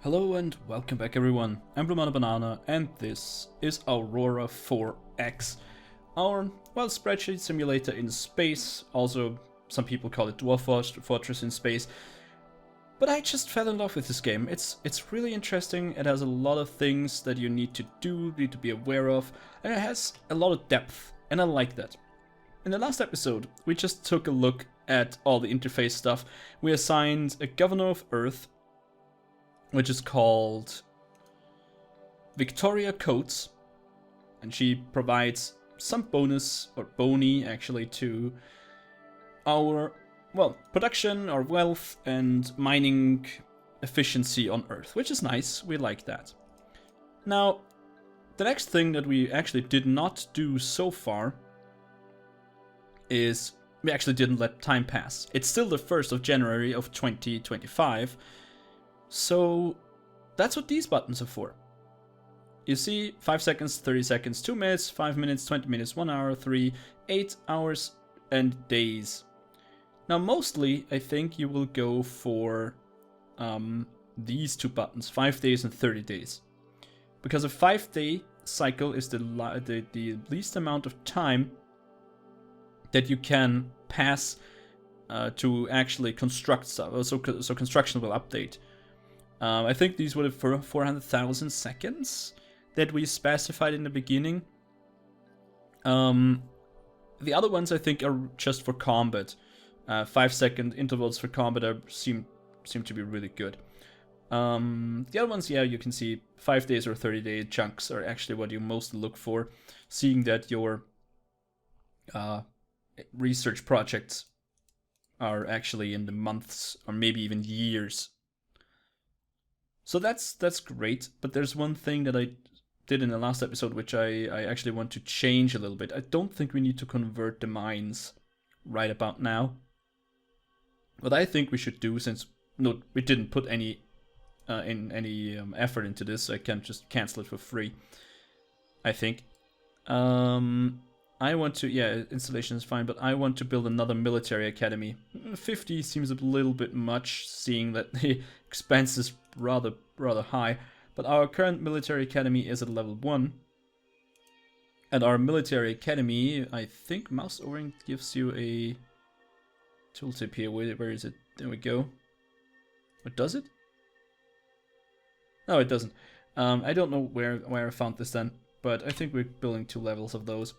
Hello and welcome back everyone, I'm Banana and this is Aurora 4X, our, well, spreadsheet simulator in space. Also, some people call it Dwarf Fortress in space. But I just fell in love with this game. It's really interesting. It has a lot of things that you need to be aware of, and it has a lot of depth, and I like that. In the last episode, we just took a look at all the interface stuff. We assigned a governor of Earth, which is called Victoria Coates, and she provides some bonus, or boni actually, to our, well, production or wealth and mining efficiency on Earth, which is nice. We like that. Now, the next thing that we actually did not do so far is we actually didn't let time pass. It's still the 1st of January of 2025. So that's what these buttons are for. You see 5 seconds, 30 seconds, 2 minutes, 5 minutes, 20 minutes, 1 hour, 3, 8 hours, and days. Now mostly I think you will go for these two buttons, 5 days and 30 days. Because a 5-day cycle is the least amount of time that you can pass to actually construct stuff. So construction will update. I think these were for 400,000 seconds that we specified in the beginning. The other ones I think are just for combat. 5-second intervals for combat seem to be really good. The other ones, yeah, you can see 5 days or 30-day chunks are actually what you most look for, seeing that your research projects are actually in the months or maybe even years. So that's great, but there's one thing that I did in the last episode which I actually want to change a little bit. I don't think we need to convert the mines right about now. What I think we should do, since we didn't put any effort into this, so I can't just cancel it for free, I think. I want to, yeah, installation is fine, but I want to build another military academy. 50 seems a little bit much, seeing that the expense is rather high. But our current military academy is at level 1. And our military academy, I think mouse overing gives you a tooltip here. Where is it? There we go. What does it? No, it doesn't. I don't know where I found this then, but I think we're building 2 levels of those.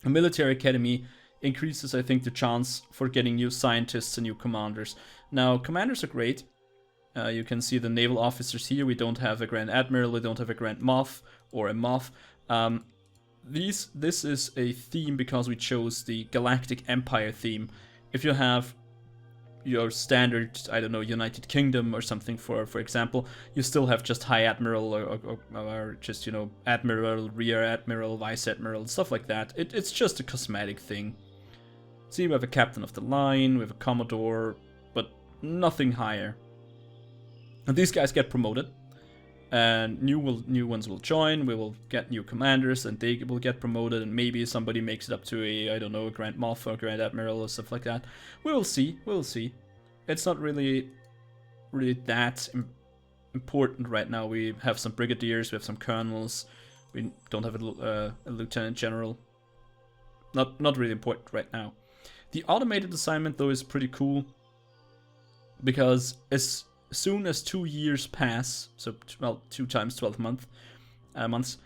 A military academy increases, I think, the chance for getting new scientists and new commanders. Now, commanders are great. You can see the naval officers here. We don't have a Grand Admiral, we don't have a Grand Moff or a Moff. This is a theme because we chose the Galactic Empire theme. If you have your standard, I don't know, United Kingdom or something, for example, you still have just High Admiral or just, you know, Admiral, Rear Admiral, Vice Admiral, stuff like that. It's just a cosmetic thing. See, we have a Captain of the Line, we have a Commodore, but nothing higher. And these guys get promoted, and new ones will join. We will get new commanders, and they will get promoted, and maybe somebody makes it up to a, I don't know, a Grand Moff or Grand Admiral or stuff like that. We will see. We'll see. It's not really that important right now. We have some brigadiers, we have some colonels. We don't have a lieutenant general. Not really important right now. The automated assignment though is pretty cool, because as soon as 2 years pass, so, well, 2 times 12 months,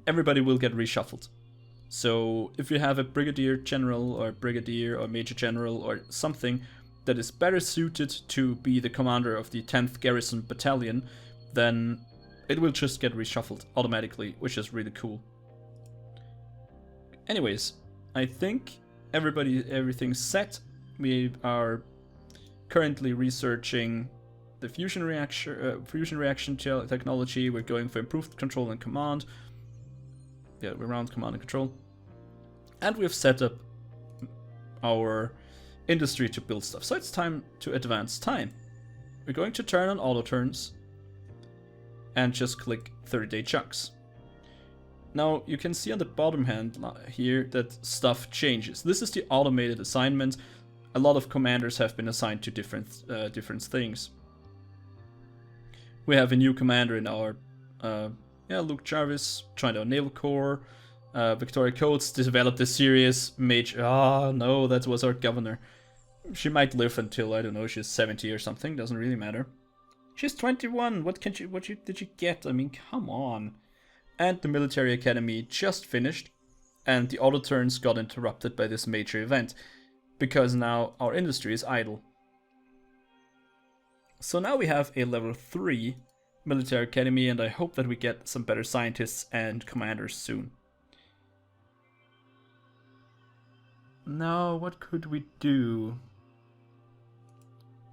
everybody will get reshuffled. So if you have a brigadier general or brigadier or major general or something that is better suited to be the commander of the 10th Garrison Battalion, then it will just get reshuffled automatically, which is really cool. Anyways, I think everything's set. We are currently researching the fusion reaction technology. We're going for improved control and command. Yeah, we're around command and control. And we've set up our industry to build stuff. So it's time to advance time. We're going to turn on auto turns and just click 30-day chunks. Now you can see on the bottom hand here that stuff changes. This is the automated assignment. A lot of commanders have been assigned to different things. We have a new commander in our, Luke Jarvis joined our naval corps. Victoria Coates developed a serious mage. Ah, no, that was our governor. She might live until, I don't know, she's 70 or something. Doesn't really matter. She's 21. What did you get? I mean, come on. And the military academy just finished, and the auto turns got interrupted by this major event, because now our industry is idle. So now we have a level 3 military academy, and I hope that we get some better scientists and commanders soon. Now, what could we do?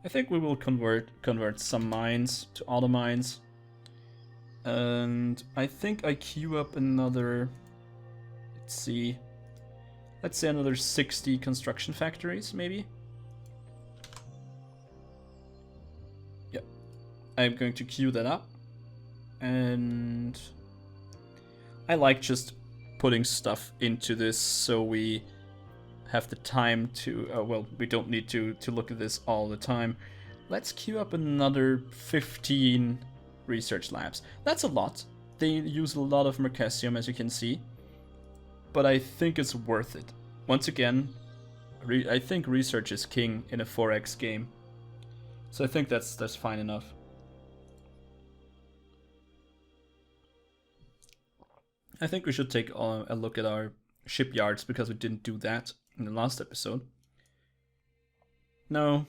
I think we will convert some mines to auto mines. And I think I queue up another, let's say another 60 construction factories, maybe? Yep. I'm going to queue that up. And I like just putting stuff into this so we have the time to, well, we don't need to look at this all the time. Let's queue up another 15 research labs. That's a lot. They use a lot of Mercasium, as you can see, but I think it's worth it. Once again, I think research is king in a 4X game, so I think that's fine enough. I think we should take a look at our shipyards, because we didn't do that in the last episode. Now,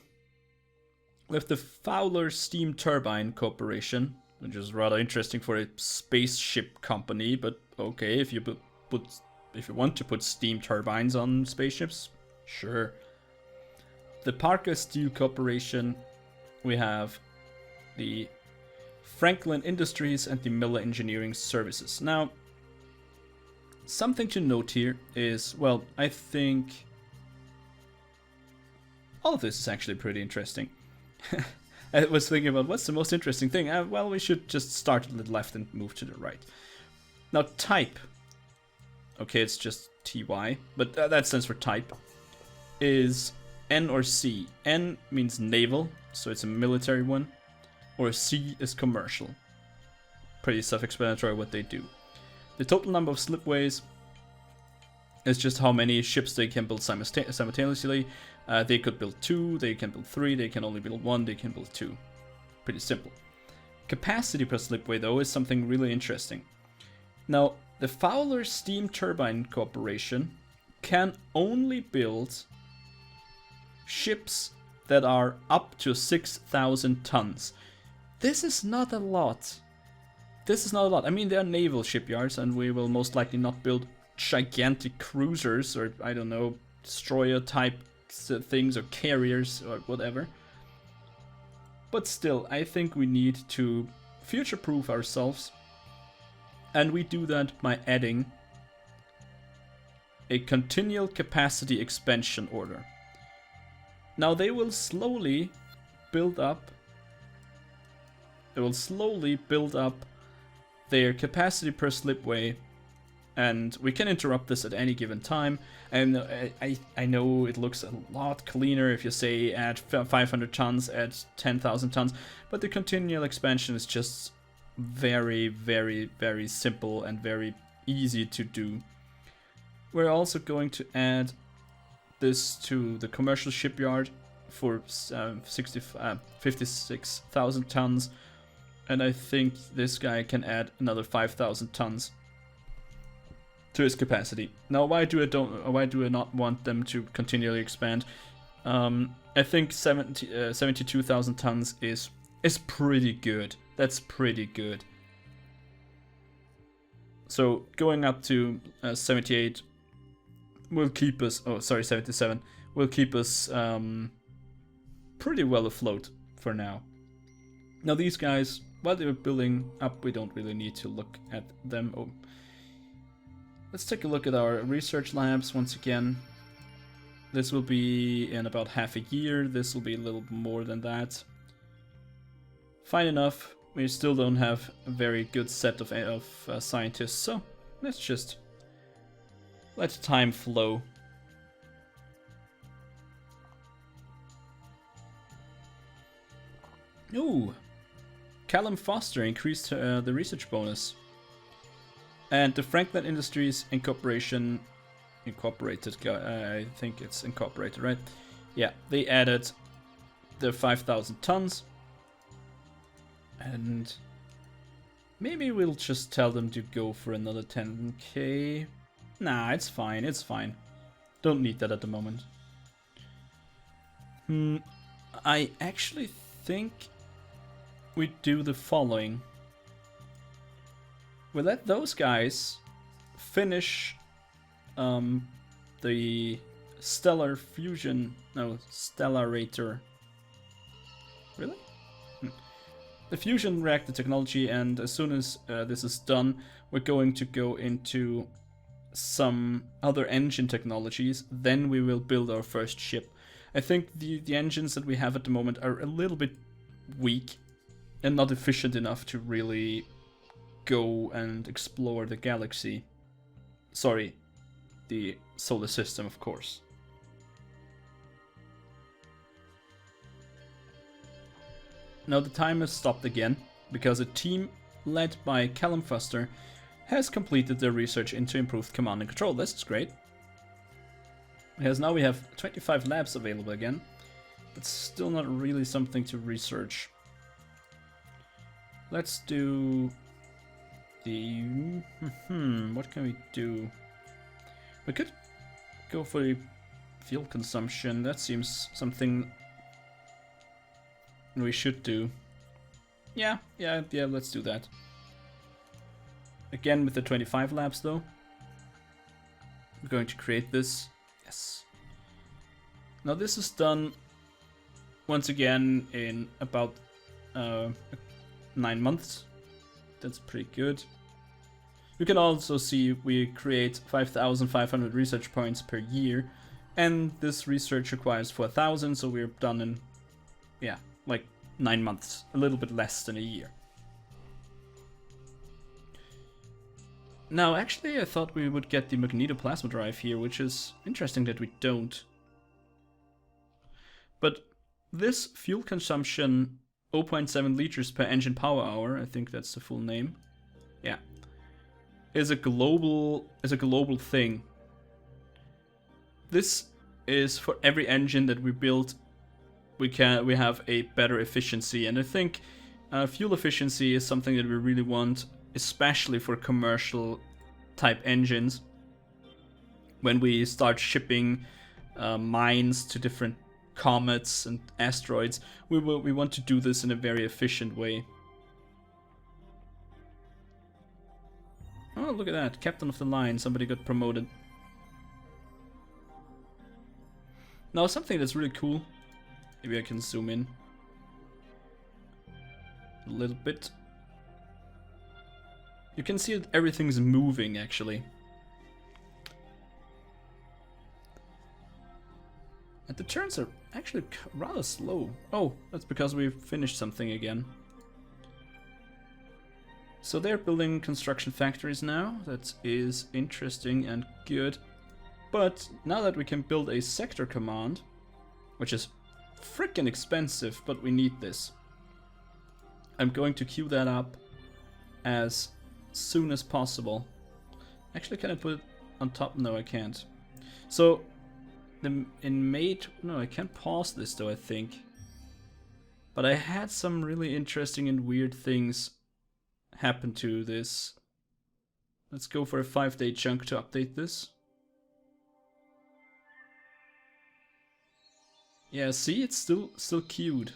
with the Fowler Steam Turbine Corporation, which is rather interesting for a spaceship company, but okay, if you want to put steam turbines on spaceships, sure. The Parker Steel Corporation, we have the Franklin Industries and the Miller Engineering Services. Now, something to note here is, well, I think all of this is actually pretty interesting. I was thinking about what's the most interesting thing. Well, we should just start at the left and move to the right. Now, type. Okay, it's just TY, but that stands for type. Is N or C. N means naval, so it's a military one. Or C is commercial. Pretty self-explanatory what they do. The total number of slipways is just how many ships they can build simultaneously. They could build 2, they can build 3, they can only build 1, they can build 2. Pretty simple. Capacity per slipway, though, is something really interesting. Now, the Fowler Steam Turbine Corporation can only build ships that are up to 6,000 tons. This is not a lot. This is not a lot. I mean, they are naval shipyards, and we will most likely not build gigantic cruisers or, I don't know, destroyer type things or carriers or whatever. But still, I think we need to future-proof ourselves, and we do that by adding a continual capacity expansion order. Now they will slowly build up their capacity per slipway, and we can interrupt this at any given time. And I know it looks a lot cleaner if you say add 500 tons, add 10,000 tons, but the continual expansion is just very, very, very simple and very easy to do. We're also going to add this to the commercial shipyard for 56,000 tons, and I think this guy can add another 5,000 tons to his capacity. Now, why do I not want them to continually expand? I think 72,000 tons is pretty good. That's pretty good. So going up to 78 will keep us. Oh, sorry, 77 will keep us pretty well afloat for now. Now these guys, while they were building up, we don't really need to look at them. Oh. Let's take a look at our research labs once again. This will be in about half a year. This will be a little more than that. Fine enough. We still don't have a very good set of scientists, so let's just let time flow. Ooh, Callum Foster increased the research bonus. And the Franklin Industries Incorporated, I think it's incorporated, right? Yeah, they added the 5,000 tons. And maybe we'll just tell them to go for another 10k. Nah, it's fine, it's fine. Don't need that at the moment. I actually think we do the following. We let those guys finish the stellar fusion, no, stellarator. Really? The fusion reactor technology, and as soon as this is done, we're going to go into some other engine technologies. Then we will build our first ship. I think the engines that we have at the moment are a little bit weak and not efficient enough to really go and explore the galaxy. Sorry, the solar system, of course. Now the time has stopped again, because a team led by Callum Foster has completed their research into improved command and control. This is great. Because now we have 25 labs available again, but still not really something to research. Let's do the... what can we do? We could go for the fuel consumption. That seems something we should do. Yeah, let's do that. Again with the 25 labs though. We're going to create this. Yes. Now this is done once again in about 9 months. That's pretty good. You can also see we create 5,500 research points per year, and this research requires 4,000, so we're done in, yeah, like 9 months, a little bit less than a year. Now, actually, I thought we would get the magnetoplasma drive here, which is interesting that we don't. But this fuel consumption, 0.7 liters per engine power hour, I think that's the full name. Yeah, is a global thing. This is for every engine that we build. We have a better efficiency, and I think fuel efficiency is something that we really want, especially for commercial type engines. When we start shipping mines to different comets and asteroids, we want to do this in a very efficient way. Oh, look at that, captain of the line, somebody got promoted. Now something that's really cool, maybe I can zoom in a little bit. You can see that everything's moving actually. And the turns are actually rather slow. Oh, that's because we've finished something again. So they're building construction factories now. That is interesting and good. But now that we can build a sector command, which is freaking expensive, but we need this. I'm going to queue that up as soon as possible. Actually, can I put it on top? No, I can't. So, in May... No, I can't pause this though, I think. But I had some really interesting and weird things happen to this. Let's go for a 5-day chunk to update this. Yeah, see, it's still queued.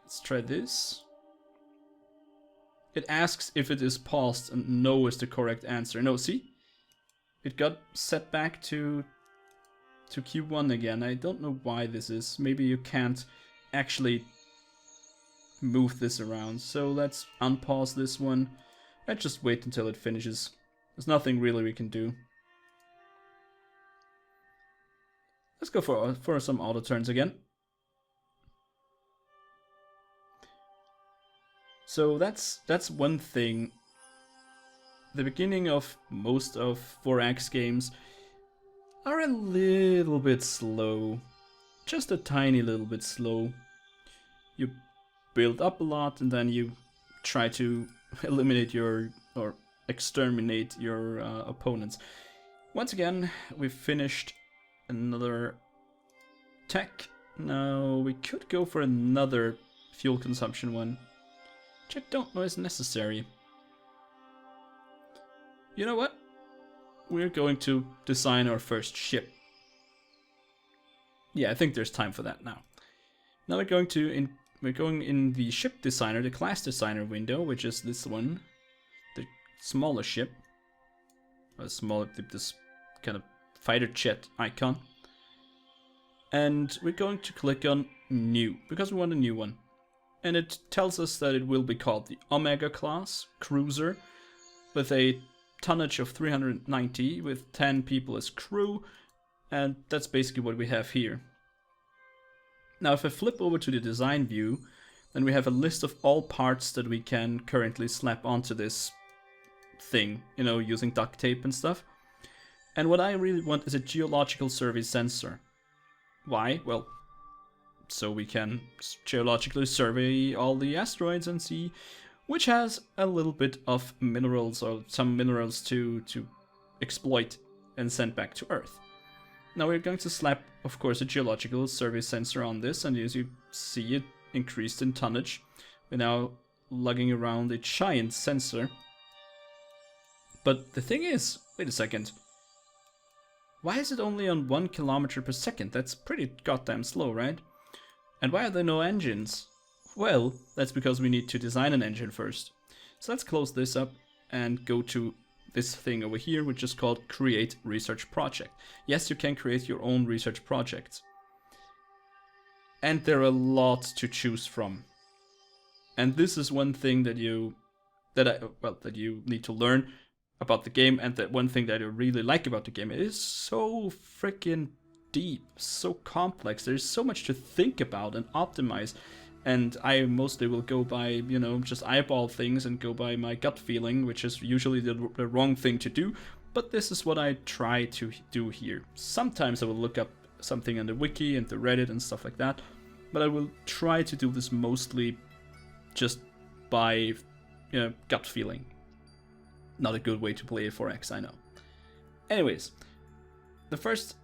Let's try this. It asks if it is paused, and no is the correct answer. No, see? It got set back to Q1 again. I don't know why this is. Maybe you can't actually move this around. So let's unpause this one. Let's just wait until it finishes. There's nothing really we can do. Let's go for some auto turns again. So that's one thing. The beginning of most of 4X games are a little bit slow. Just a tiny little bit slow. You build up a lot, and then you try to eliminate your, or exterminate your opponents. Once again, we've finished another tech. Now we could go for another fuel consumption one, which I don't know is necessary. You know what? We're going to design our first ship. Yeah, I think there's time for that now. Now we're going in the ship designer, the class designer window, which is this one, the smaller ship, this kind of fighter jet icon. And we're going to click on new, because we want a new one. And it tells us that it will be called the Omega class cruiser, with a tonnage of 390, with 10 people as crew, and that's basically what we have here. Now if I flip over to the design view, then we have a list of all parts that we can currently slap onto this thing, you know, using duct tape and stuff. And what I really want is a geological survey sensor. Why? Well, so we can geologically survey all the asteroids and see which has a little bit of minerals, or some minerals to exploit and send back to Earth. Now we're going to slap, of course, a geological survey sensor on this, and as you see, it increased in tonnage. We're now lugging around a giant sensor. But the thing is, wait a second. Why is it only on 1 kilometer per second? That's pretty goddamn slow, right? And why are there no engines? Well, that's because we need to design an engine first. So let's close this up and go to this thing over here, which is called Create Research Project. Yes, you can create your own research projects. And there are a lot to choose from. And this is one thing that you need to learn about the game, and that one thing that I really like about the game. It is so freaking deep, so complex. There's so much to think about and optimize. And I mostly will go by, you know, just eyeball things and go by my gut feeling, which is usually the wrong thing to do. But this is what I try to do here. Sometimes I will look up something on the wiki and the Reddit and stuff like that. But I will try to do this mostly just by, you know, gut feeling. Not a good way to play 4X, I know. Anyways, the first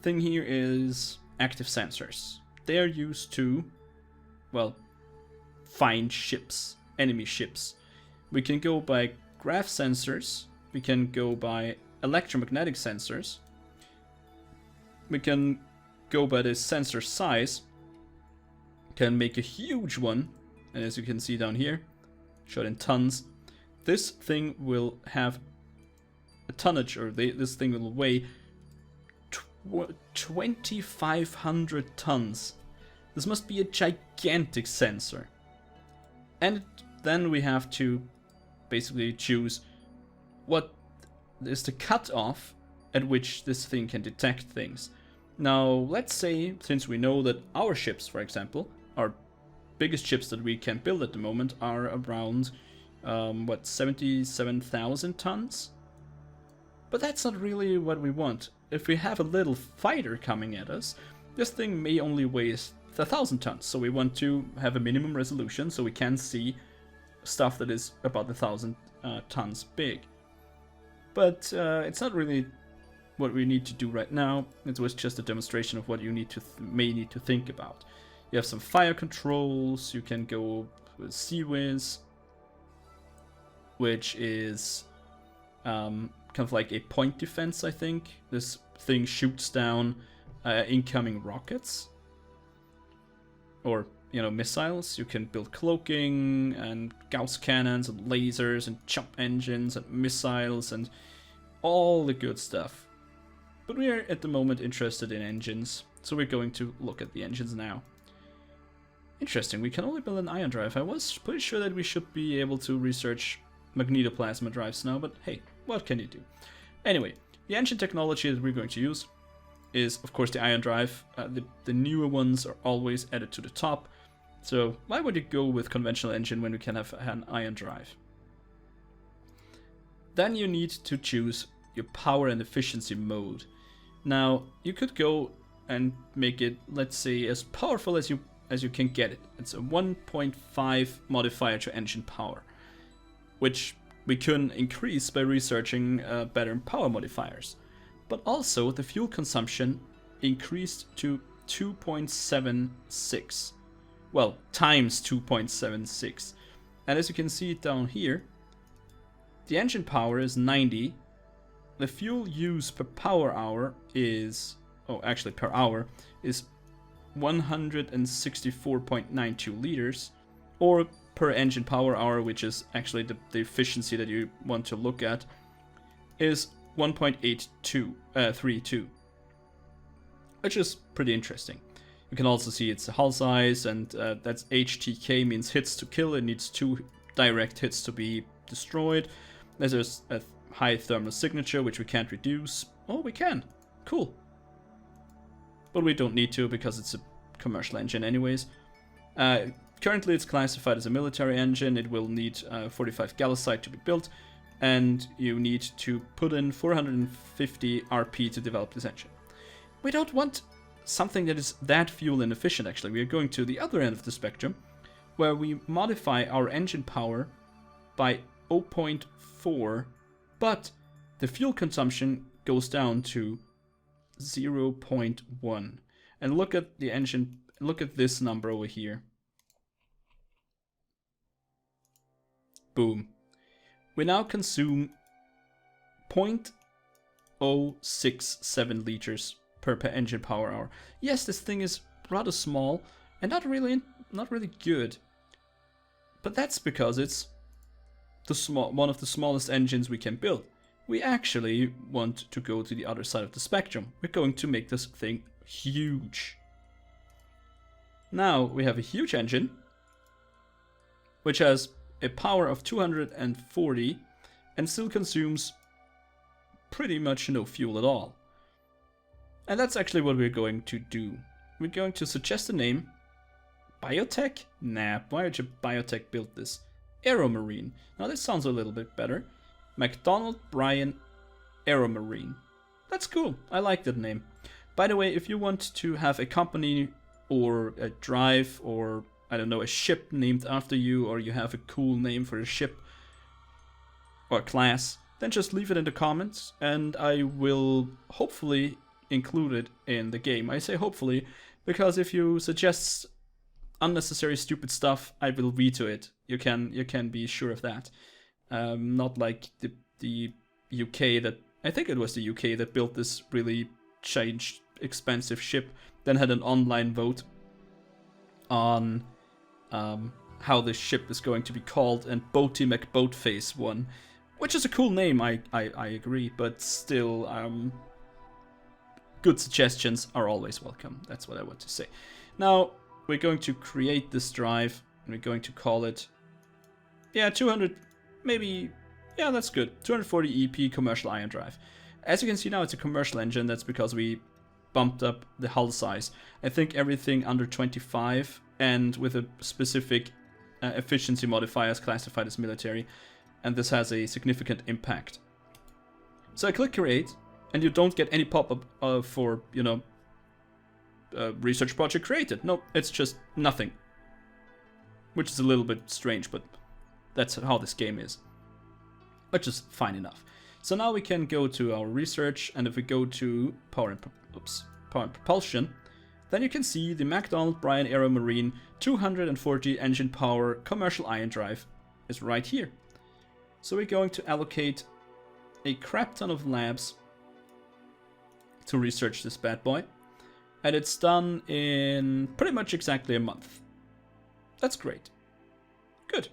thing here is active sensors. They are used to, well, find ships, enemy ships. We can go by graph sensors, we can go by electromagnetic sensors, we can go by the sensor size, can make a huge one, and as you can see down here, showed in tons, this thing will have a tonnage, or this thing will weigh 2,500 tons. This must be a gigantic sensor. And then we have to basically choose what is the cutoff at which this thing can detect things. Now, let's say, since we know that our ships, for example, our biggest ships that we can build at the moment are around, 77,000 tons? But that's not really what we want. If we have a little fighter coming at us, this thing may only weigh 1,000 tons, so we want to have a minimum resolution so we can see stuff that is about 1,000 tons big. But it's not really what we need to do right now. It was just a demonstration of what you may need to think about. You have some fire controls, you can go with CWIS, which is kind of like a point defense, I think. This thing shoots down incoming rockets, or, you know, missiles. You can build cloaking and Gauss cannons and lasers and jump engines and missiles and all the good stuff. But we are at the moment interested in engines, so we're going to look at the engines now. Interesting, we can only build an ion drive. I was pretty sure that we should be able to research magnetoplasma drives now, but hey, what can you do? Anyway, the engine technology that we're going to use is, of course, the ion drive. The newer ones are always added to the top. So why would you go with conventional engine when we can have an ion drive? Then you need to choose your power and efficiency mode. Now, you could go and make it, let's say, as powerful as you as you can get it. It's a 1.5 modifier to engine power, which we can increase by researching better power modifiers. But also the fuel consumption increased to 2.76. Well, times 2.76. And as you can see down here, the engine power is 90. The fuel use per power hour is, oh, actually per hour, is 164.92 liters, or per engine power hour, which is actually the efficiency that you want to look at, is 1.8232, which is pretty interesting. You can also see it's the hull size, and that's HTK, means hits to kill. It needs 2 direct hits to be destroyed. There's a high thermal signature, which we can't reduce. Oh, we can. Cool. But we don't need to because it's a commercial engine anyways. Currently it's classified as a military engine. It will need 45 gallicite to be built, and you need to put in 450 RP to develop this engine. We don't want something that is that fuel inefficient, actually. We are going to the other end of the spectrum, where we modify our engine power by 0.4, but the fuel consumption goes down to 0.1. And look at the engine, look at this number over here. Boom. We now consume 0.067 liters per engine power hour. Yes, this thing is rather small and not really good. But that's because it's one of the smallest engines we can build. We actually want to go to the other side of the spectrum. We're going to make this thing huge. Now we have a huge engine, which has a power of 240 and still consumes pretty much no fuel at all. And that's actually what we're going to do. We're going to suggest a name. Biotech? Nah, why would you Biotech build this? Aeromarine. Now this sounds a little bit better. McDonald Bryan Aeromarine. That's cool. I like that name. By the way, if you want to have a company or a drive or, I don't know, a ship named after you, or you have a cool name for a ship or class, then just leave it in the comments and I will hopefully include it in the game. I say hopefully because if you suggest unnecessary stupid stuff, I will veto it. You can be sure of that. Not like the UK, that I think it was the UK that built this really changed expensive ship, then had an online vote on how this ship is going to be called, and Boaty McBoatface won, which is a cool name, I agree, but still, good suggestions are always welcome. That's what I want to say. Now, we're going to create this drive, and we're going to call it, 200, maybe, that's good, 240 EP commercial ion drive. As you can see now, it's a commercial engine. That's because we bumped up the hull size. I think everything under 25 and with a specific efficiency modifier is classified as military, and this has a significant impact. So I click create, and you don't get any pop-up for, research project created. No, it's just nothing. Which is a little bit strange, but that's how this game is. Which is fine enough. So now we can go to our research, and if we go to power and propulsion, then you can see the McDonald Bryan Aeromarine 240 engine power commercial ion drive is right here. So we're going to allocate a crap ton of labs to research this bad boy, and it's done in pretty much exactly a month. That's great. Good.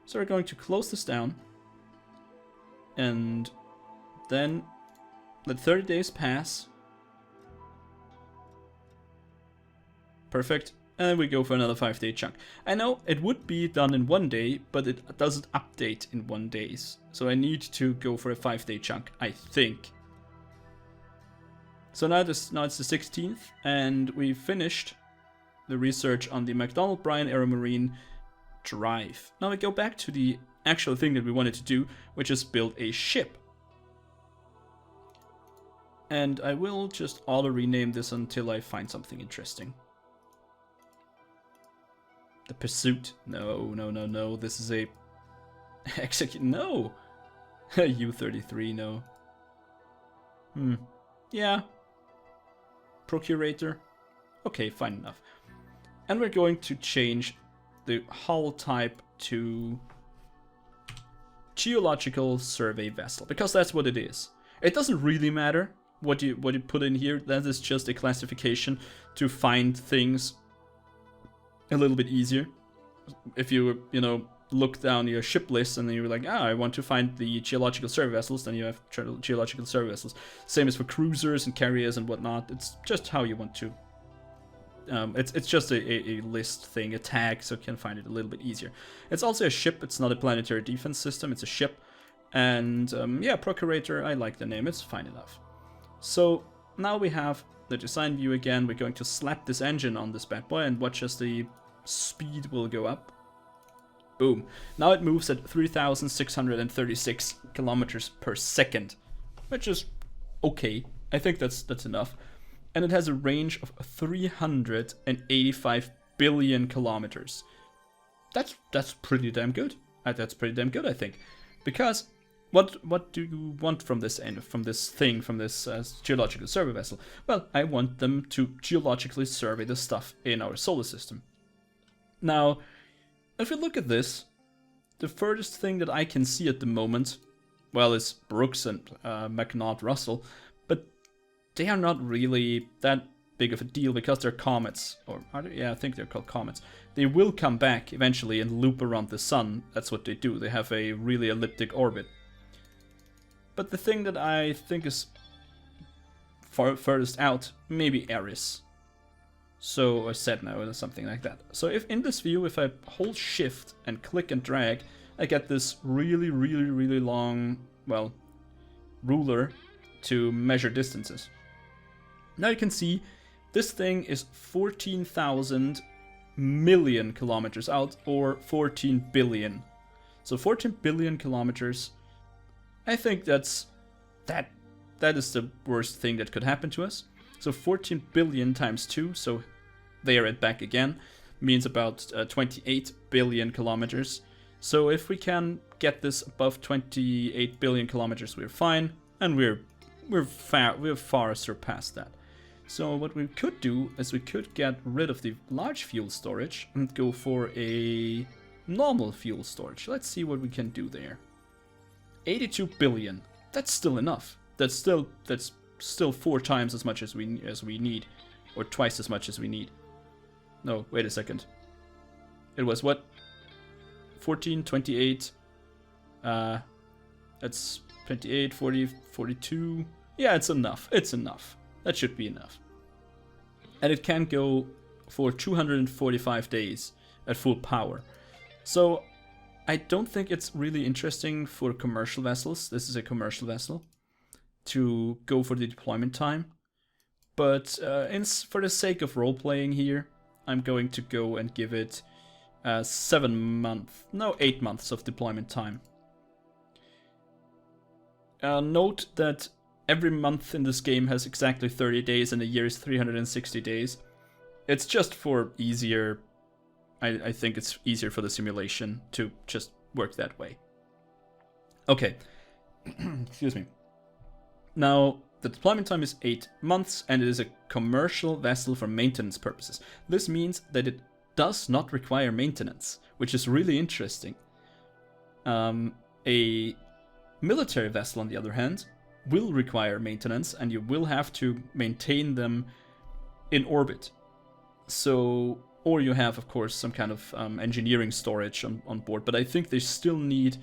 So we're going to close this down, and then let 30 days pass. Perfect. And we go for another 5-day chunk. I know it would be done in 1 day, but it doesn't update in 1 day. So I need to go for a 5-day chunk, I think. So now it's the 16th, and we finished the research on the McDonald Bryan Aeromarine drive. Now we go back to the actual thing that we wanted to do, which is build a ship. And I will just auto rename this until I find something interesting. The Pursuit. No, no, no, no. This is a... Execute. No! U-33, no. Yeah. Procurator. Okay, fine enough. And we're going to change the hull type to Geological Survey Vessel, because that's what it is. It doesn't really matter what you put in here. That is just a classification to find things a little bit easier. If you look down your ship list and then you're like, I want to find the geological survey vessels, then you have geological survey vessels. Same as for cruisers and carriers and whatnot. It's just how you want to. It's just a list thing, a tag, so you can find it a little bit easier. It's also a ship. It's not a planetary defense system. It's a ship. And yeah, Procurator, I like the name. It's fine enough. So now we have the design view again. We're going to slap this engine on this bad boy and watch as the speed will go up. Boom. Now it moves at 3,636 kilometers per second, which is okay. I think that's enough. And it has a range of 385 billion kilometers. That's pretty damn good. That's pretty damn good, I think. Because what do you want from this geological survey vessel? Well, I want them to geologically survey the stuff in our solar system. Now, if you look at this, the furthest thing that I can see at the moment, well, is Brooks and McNaught Russell, but they are not really that big of a deal because they're comets, or yeah, I think they're called comets. They will come back eventually and loop around the sun. That's what they do. They have a really elliptic orbit. But the thing that I think is furthest out, maybe Eris. So, or Sedna or something like that. So if in this view, if I hold shift and click and drag, I get this really, really, really long, well, ruler to measure distances. Now you can see this thing is 14,000 million kilometers out, or 14 billion. So 14 billion kilometers, I think that is the worst thing that could happen to us. So 14 billion times 2, so there and back again, means about 28 billion kilometers. So if we can get this above 28 billion kilometers, we're fine, and we're far surpassed that. So what we could do is we could get rid of the large fuel storage and go for a normal fuel storage. Let's see what we can do there. 82 billion. That's still enough. That's still 4 times as much as we need, or twice as much as we need. No, wait a second. It was what? 14, 28. That's 28, 40, 42. Yeah, it's enough. It's enough. That should be enough. And it can go for 245 days at full power. So I don't think it's really interesting for commercial vessels. This is a commercial vessel, to go for the deployment time. But for the sake of role-playing here, I'm going to go and give it 8 months of deployment time. Note that every month in this game has exactly 30 days and a year is 360 days. It's just for easier... I think it's easier for the simulation to just work that way. Okay. Excuse me. Now, the deployment time is 8 months, and it is a commercial vessel for maintenance purposes. This means that it does not require maintenance, which is really interesting. A military vessel, on the other hand, will require maintenance, and you will have to maintain them in orbit. So, or you have, of course, some kind of engineering storage on board, but I think they still need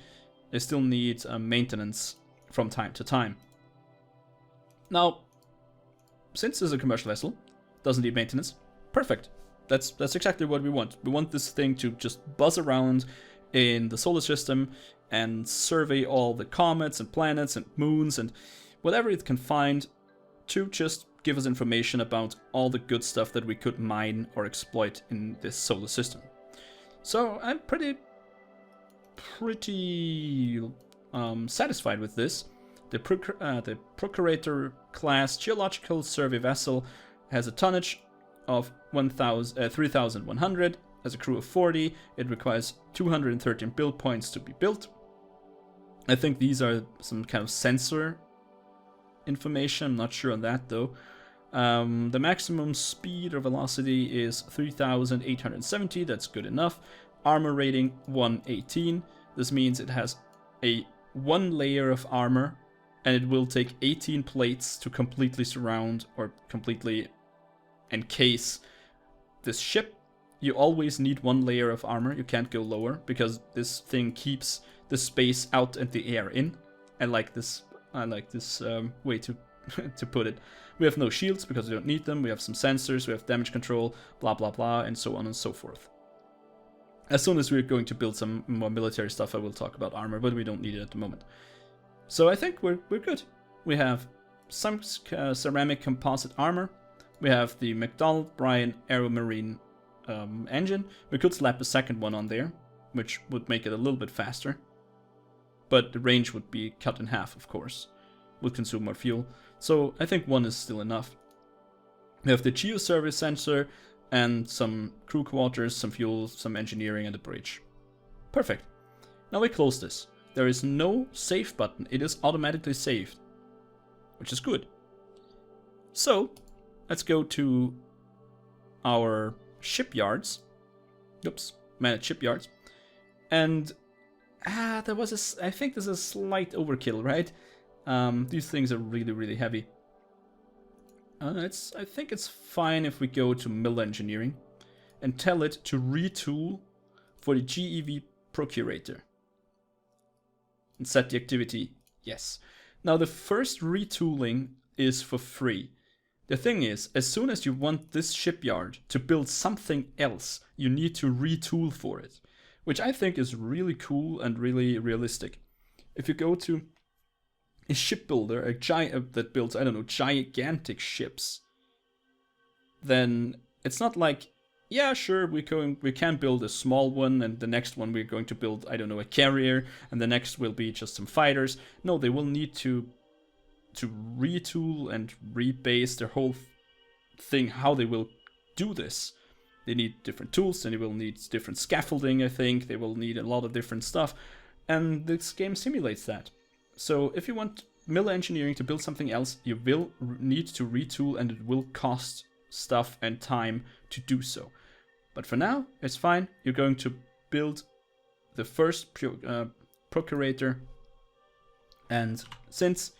maintenance from time to time. Now, since this is a commercial vessel, doesn't need maintenance, perfect. That's exactly what we want. We want this thing to just buzz around in the solar system and survey all the comets and planets and moons and whatever it can find to just give us information about all the good stuff that we could mine or exploit in this solar system. So I'm pretty satisfied with this. The Procurator class geological survey vessel has a tonnage of 3,100, has a crew of 40. It requires 213 build points to be built. I think these are some kind of sensor information. I'm not sure on that though. The maximum speed or velocity is 3,870. That's good enough. Armor rating 118. This means it has a 1 layer of armor, and it will take 18 plates to completely surround or completely encase this ship. You always need 1 layer of armor. You can't go lower because this thing keeps the space out and the air in. I like this way to to put it. We have no shields because we don't need them. We have some sensors, we have damage control, blah blah blah, and so on and so forth. As soon as we're going to build some more military stuff, I will talk about armor, but we don't need it at the moment. So I think we're good. We have some ceramic composite armor. We have the McDonald-Bryan Aeromarine engine. We could slap a second one on there, which would make it a little bit faster. But the range would be cut in half, of course. Would consume more fuel. So I think 1 is still enough. We have the geoservice sensor and some crew quarters, some fuel, some engineering, and a bridge. Perfect. Now we close this. There is no save button. It is automatically saved, which is good. So let's go to our shipyards. Oops, manage shipyards. And there was I think this is a slight overkill, right? These things are really, really heavy. I think it's fine if we go to mill engineering and tell it to retool for the GEV procurator. And set the activity yes. Now the first retooling is for free. The thing is, as soon as you want this shipyard to build something else, you need to retool for it, which I think is really cool and really realistic. If you go to a shipbuilder, a giant that builds, I don't know, gigantic ships, then it's not like, yeah, sure, we can build a small one, and the next one we're going to build, I don't know, a carrier, and the next will be just some fighters. No, they will need to retool and rebase their whole thing, how they will do this. They need different tools, and they will need different scaffolding, I think. They will need a lot of different stuff, and this game simulates that. So if you want mill engineering to build something else, you will need to retool, and it will cost stuff and time to do so. But for now, it's fine. You're going to build the first procurator, and since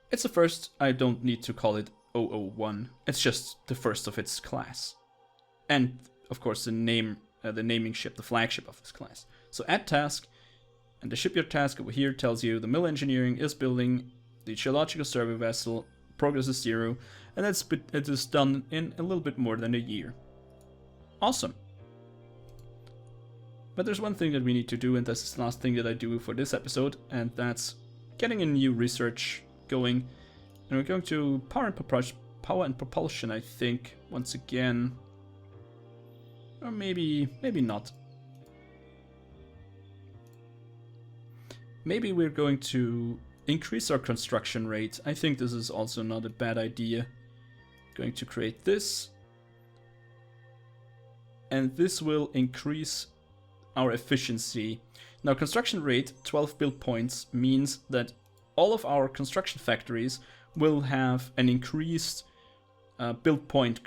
it's the first, I don't need to call it 001. It's just the first of its class. And of course the naming ship, the flagship of this class. So add task, and the shipyard task over here tells you the mill engineering is building the geological survey vessel, progress is 0, and it is done in a little bit more than a year. Awesome. But there's one thing that we need to do, and this is the last thing that I do for this episode, and that's getting a new research going. And we're going to power and propulsion, I think, once again. Or maybe not. Maybe we're going to increase our construction rate. I think this is also not a bad idea. Going to create this. And this will increase our efficiency. Now, construction rate, 12 build points, means that all of our construction factories will have an increased build point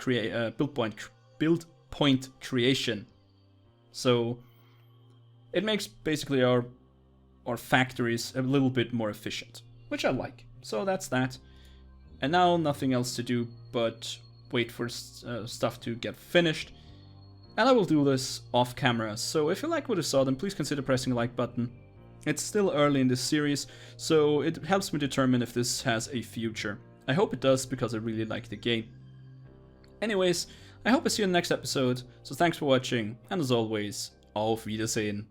creation. So it makes basically our factories a little bit more efficient, which I like. So that's that. And now nothing else to do but wait for stuff to get finished. And I will do this off camera. So if you like what you saw, then please consider pressing the like button. It's still early in this series, so it helps me determine if this has a future. I hope it does, because I really like the game. Anyways, I hope I see you in the next episode, so thanks for watching, and as always, auf Wiedersehen.